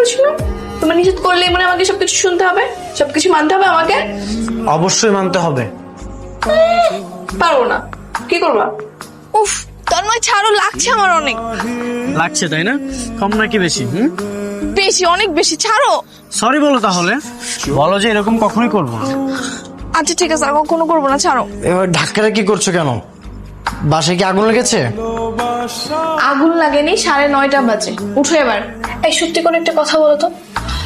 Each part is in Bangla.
করেছিল? তোমার নিষেধ করলেই মানে আমাকে সবকিছু শুনতে হবে, সবকিছু মানতে হবে আমাকে? অবশ্যই মানতে হবে। পারবো না। কি করবা? উফ, তন্ময় ছাড়ো, লাগছে আমার অনেক। লাগছে তাই না? কম নাকি বেশি? বেশি, অনেক বেশি, ছাড়ো। সরি বলো তাহলে, বলো যে এরকম কখনোই করবো না। আচ্ছা ঠিক আছে, আর কখনো করবো না, ছাড়ো। এবার ধাক্কাটা কি করছো কেন? বাসায় কি আগুন লেগেছে? আগুন লাগেনি, 9:30 বাজে। উঠো এবার। এই সত্যি করে একটা কথা বলো তো,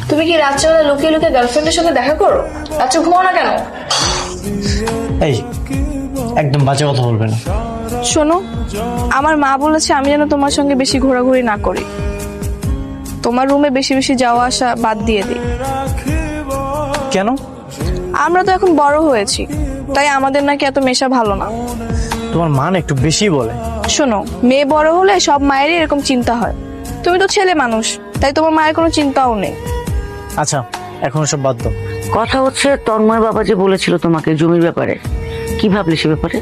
তুমি কি রাত্রেবেলা লুকিয়ে লুকিয়ে গার্লফ্রেন্ডের সঙ্গে দেখা করো? রাত্রে ঘুমাও না কেন? এই একদম বাজে কথা বলবে না। শোনো, আমার মা বলেছে আমি যেন তোমার সঙ্গে বেশি ঘোরাঘুরি না করি, তোমার রুমে বেশি বেশি যাওয়া আসা বাদ দিয়ে দিই। কেন? আমরা তো এখন বড় হয়েছি, তাই আমাদের নাকি এত মেশা ভালো না। তোমার মা না একটু বেশি বলে। শোনো, মেয়ে বড় হলে সব মায়েরই এরকম চিন্তা হয়। তুমি তো ছেলে মানুষ, তাই তোমার মায়ের কোনো চিন্তাও নেই। আচ্ছা, এখন সব বাদ দাও। কথা হচ্ছে তন্ময় বাবা যে বলেছিল তোমাকে জমির ব্যাপারে, কি ভাবলে সে ব্যাপারে?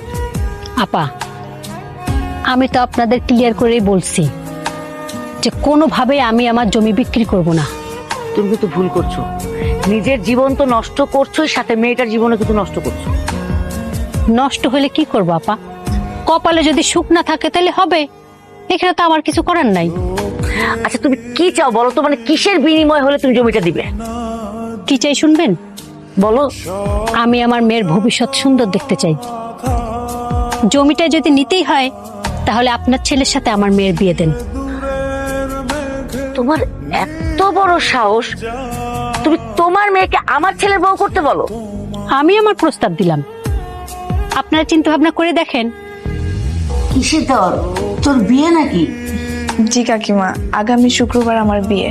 আপা, আমি তো আপনাদের ক্লিয়ার করেই বলছি যে কোনোভাবে আমি আমার জমি বিক্রি করব না। তুমি কিন্তু ভুল করছো, নিজের জীবন তো নষ্ট করছোই, সাথে মেয়েটার জীবনে কিন্তু নষ্ট করছো। নষ্ট হলে কি করবো আপা? কপালে যদি সুখ না থাকে তাহলে হবে, এখানে তো আমার কিছু করার নাই। আচ্ছা তুমি কি চাও বলো তো, মানে কিসের বিনিময় হলে তুমি জমিটা দিবে? কি চাই শুনবেন? বলো। আমি আমার মেয়ের ভবিষ্যৎ সুন্দর দেখতে চাই। জমিটা যদি নিতেই হয় তাহলে আপনার ছেলের সাথে আমার মেয়ের বিয়ে দেন। তোমার এত বড় সাহস, তুমি তোমার মেয়েকে আমার ছেলের বউ করতে বলো? আমি আমার প্রস্তাব দিলাম, আপনারা চিন্তা ভাবনা করে দেখেন। কিসের তোর বিয়ে নাকি? জি কাকিমা, আগামী শুক্রবার আমার বিয়ে।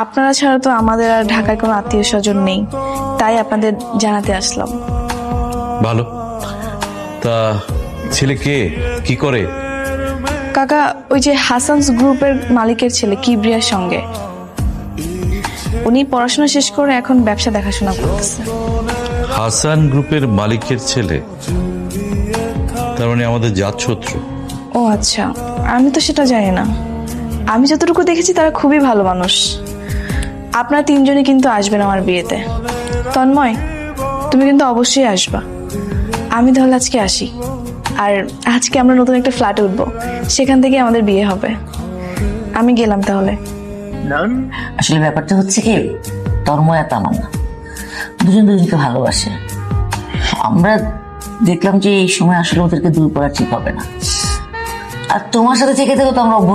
আপনারা ছাড়া তো আমাদের আর ঢাকায় কোনো আত্মীয় স্বজন নেই, তাই আপনাদের জানাতে আসলাম। ভালো। তা ছেলে কে, কি করে? কাকা, ওই যে হাসানস গ্রুপের মালিকের ছেলে, কিবরিয়ার সঙ্গে। উনি পড়াশোনা শেষ করে এখন ব্যবসা দেখাশোনা করতেছে। হাসান গ্রুপের মালিকের ছেলে? তার মানে আমাদের জাত শত্রু? ও আচ্ছা, আমি তো সেটা জানি না। আমি যতটুকু দেখেছি তারা খুবই ভালো মানুষ। আপনারা 3 জনই কিন্তু আসবেন আমার বিয়েতে। তন্ময়, তুমি কিন্তু অবশ্যই আসবা। আমি তাহলে আজকে আসি, আর আজকে আমরা নতুন একটা ফ্ল্যাটে উঠবো, সেখান থেকে আমাদের বিয়ে হবে। আমি গেলাম তাহলে। আসলে ব্যাপারটা হচ্ছে কি, তন্ময় আর তামান্না দুজন দুজনকে ভালোবাসে। আমরা দেখলাম যে এই সময় আসলে ওদেরকে দূর করা ঠিক হবে না, আর তোমার সাথে থেকে তো আমরা অভ্যস্ত।